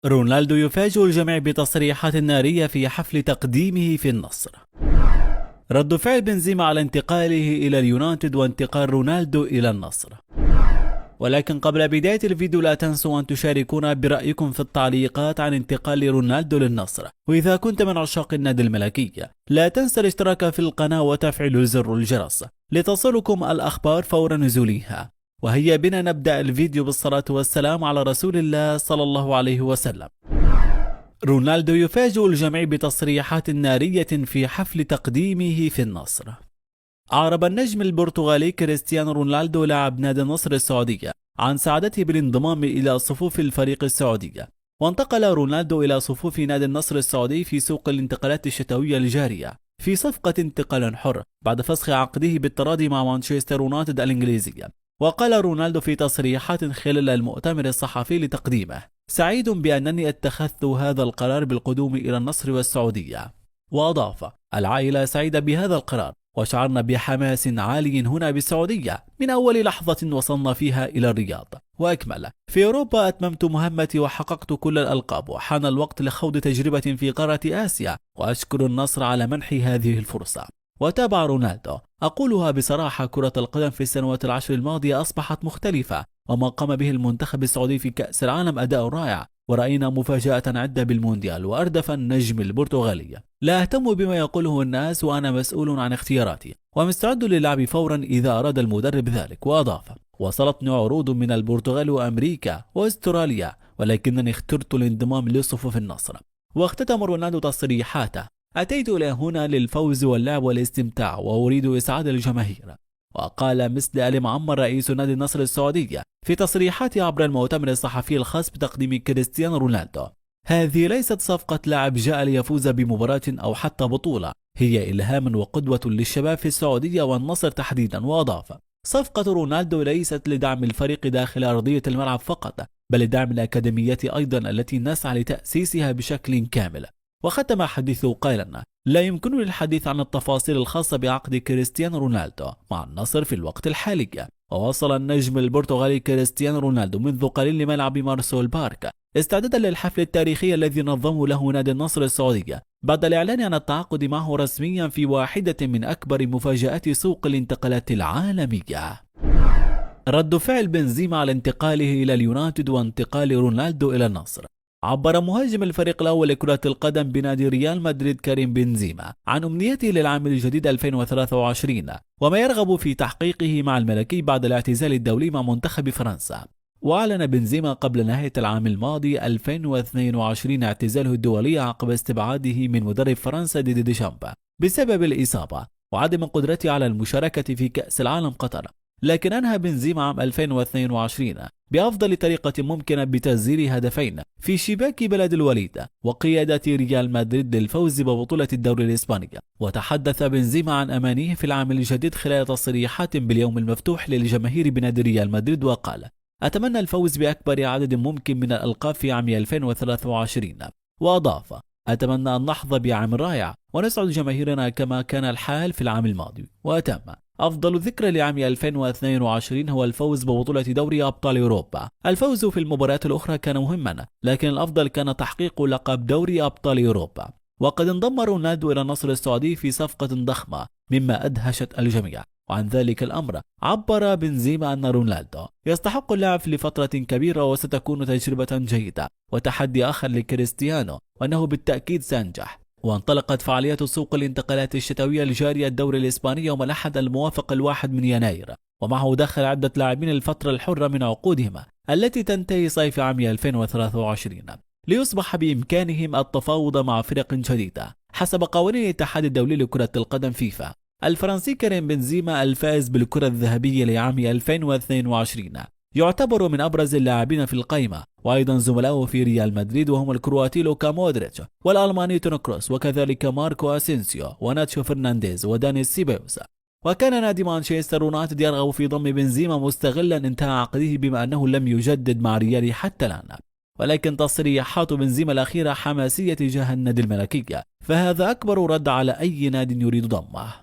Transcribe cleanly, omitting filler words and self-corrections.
رونالدو يفاجئ الجميع بتصريحات نارية في حفل تقديمه في النصر. رد فعل بنزيما على انتقاله إلى اليونايتد وانتقال رونالدو إلى النصر. ولكن قبل بداية الفيديو لا تنسوا أن تشاركونا برأيكم في التعليقات عن انتقال رونالدو للنصر، وإذا كنت من عشاق النادي الملكية لا تنسى الاشتراك في القناة وتفعيل زر الجرس لتصلكم الأخبار فور نزولها. وهيا بنا نبدأ الفيديو بالصلاة والسلام على رسول الله صلى الله عليه وسلم. رونالدو يفاجئ الجميع بتصريحات نارية في حفل تقديمه في النصر. أعرب النجم البرتغالي كريستيانو رونالدو لاعب نادي النصر السعودية عن سعادته بالانضمام إلى صفوف الفريق السعودية، وانتقل رونالدو إلى صفوف نادي النصر السعودي في سوق الانتقالات الشتوية الجارية في صفقة انتقال حر بعد فسخ عقده بالتراضي مع مانشستر يونايتد الإنجليزية. وقال رونالدو في تصريحات خلال المؤتمر الصحفي لتقديمه: سعيد بأنني اتخذت هذا القرار بالقدوم إلى النصر والسعودية. وأضاف: العائلة سعيدة بهذا القرار وشعرنا بحماس عالي هنا بالسعودية من أول لحظة وصلنا فيها إلى الرياض. وأكمل: في أوروبا أتممت مهمتي وحققت كل الألقاب، وحان الوقت لخوض تجربة في قارة آسيا، وأشكر النصر على منحي هذه الفرصة. وتابع رونالدو: أقولها بصراحة، كرة القدم في السنوات العشر الماضية أصبحت مختلفة، وما قام به المنتخب السعودي في كأس العالم أداء رائع، ورأينا مفاجأة عدة بالمونديال. وأردف النجم البرتغالي: لا أهتم بما يقوله الناس، وأنا مسؤول عن اختياراتي ومستعد للعب فورا إذا أراد المدرب ذلك. وأضاف: وصلتني عروض من البرتغال وأمريكا وأستراليا، ولكنني اخترت الانضمام لصفوف النصر. واختتم رونالدو تصريحاته: أتيت إلى هنا للفوز واللعب والاستمتاع، وأريد إسعاد الجماهير. وقال مثل آل معمر رئيس نادي النصر السعودية في تصريحاته عبر المؤتمر الصحفي الخاص بتقديم كريستيانو رونالدو: هذه ليست صفقة لاعب جاء ليفوز بمباراة أو حتى بطولة، هي إلهام وقدوة للشباب في السعودية والنصر تحديدا. وأضاف: صفقة رونالدو ليست لدعم الفريق داخل أرضية الملعب فقط، بل لدعم الأكاديميات أيضا التي نسعى لتأسيسها بشكل كامل. وختم حديثه قائلا: لا يمكنني الحديث عن التفاصيل الخاصة بعقد كريستيانو رونالدو مع النصر في الوقت الحالي. ووصل النجم البرتغالي كريستيانو رونالدو منذ قليل لملعب مارسول بارك استعدادا للحفل التاريخي الذي نظمه له نادي النصر السعودية بعد الإعلان عن التعاقد معه رسميا في واحدة من أكبر مفاجآت سوق الانتقالات العالمية. رد فعل بنزيما على انتقاله إلى اليونايتد وانتقال رونالدو إلى النصر. عبر مهاجم الفريق الأول لكرة القدم بنادي ريال مدريد كريم بنزيما عن أمنيته للعام الجديد 2023 وما يرغب في تحقيقه مع الملكي بعد الاعتزال الدولي مع منتخب فرنسا. وأعلن بنزيما قبل نهاية العام الماضي 2022 اعتزاله الدولي عقب استبعاده من مدرب فرنسا ديدي ديشامب بسبب الإصابة وعدم قدرته على المشاركة في كأس العالم قطر. لكن أنهى بنزيما عام 2022 بأفضل طريقة ممكنة بتسجيل هدفين في شباك بلد الوليد وقيادة ريال مدريد للفوز ببطولة الدوري الإسباني. وتحدث بنزيما عن أمانيه في العام الجديد خلال تصريحات باليوم المفتوح للجماهير بنادي ريال مدريد، وقال: أتمنى الفوز بأكبر عدد ممكن من الألقاب في عام 2023. وأضاف: أتمنى أن نحظى بعام رائع ونسعد جماهيرنا كما كان الحال في العام الماضي. وأتم: أفضل ذكرى لعام 2022 هو الفوز ببطولة دوري أبطال أوروبا. الفوز في المباريات الأخرى كان مهما، لكن الأفضل كان تحقيق لقب دوري أبطال أوروبا. وقد انضم رونالدو إلى النصر السعودي في صفقة ضخمة مما أدهشت الجميع. وعن ذلك الأمر عبر بنزيما أن رونالدو يستحق اللعب لفترة كبيرة وستكون تجربة جيدة وتحدي آخر لكريستيانو، وأنه بالتأكيد سينجح. وانطلقت فعاليات سوق الانتقالات الشتوية الجارية الدوري الإسباني يوم الأحد الموافق 1 يناير، ومعه دخل عدة لاعبين الفترة الحرة من عقودهم التي تنتهي صيف عام 2023 ليصبح بإمكانهم التفاوض مع فرق جديدة حسب قوانين الاتحاد الدولي لكرة القدم فيفا. الفرنسي كريم بنزيما الفائز بالكرة الذهبية لعام 2022 يعتبر من أبرز اللاعبين في القائمة، وأيضا زملائه في ريال مدريد وهم الكرواتي لوكا مودريتش والألماني توني كروس وكذلك ماركو أسينسيو وناتشو فرنانديز وداني سيبايوس. وكان نادي مانشستر يونايتد يرغب في ضم بنزيما مستغلا انتهاء عقده بما أنه لم يجدد مع ريال حتى الآن. ولكن تصريحات بنزيما الأخيرة حماسية تجاه النادي الملكي، فهذا أكبر رد على أي نادي يريد ضمه.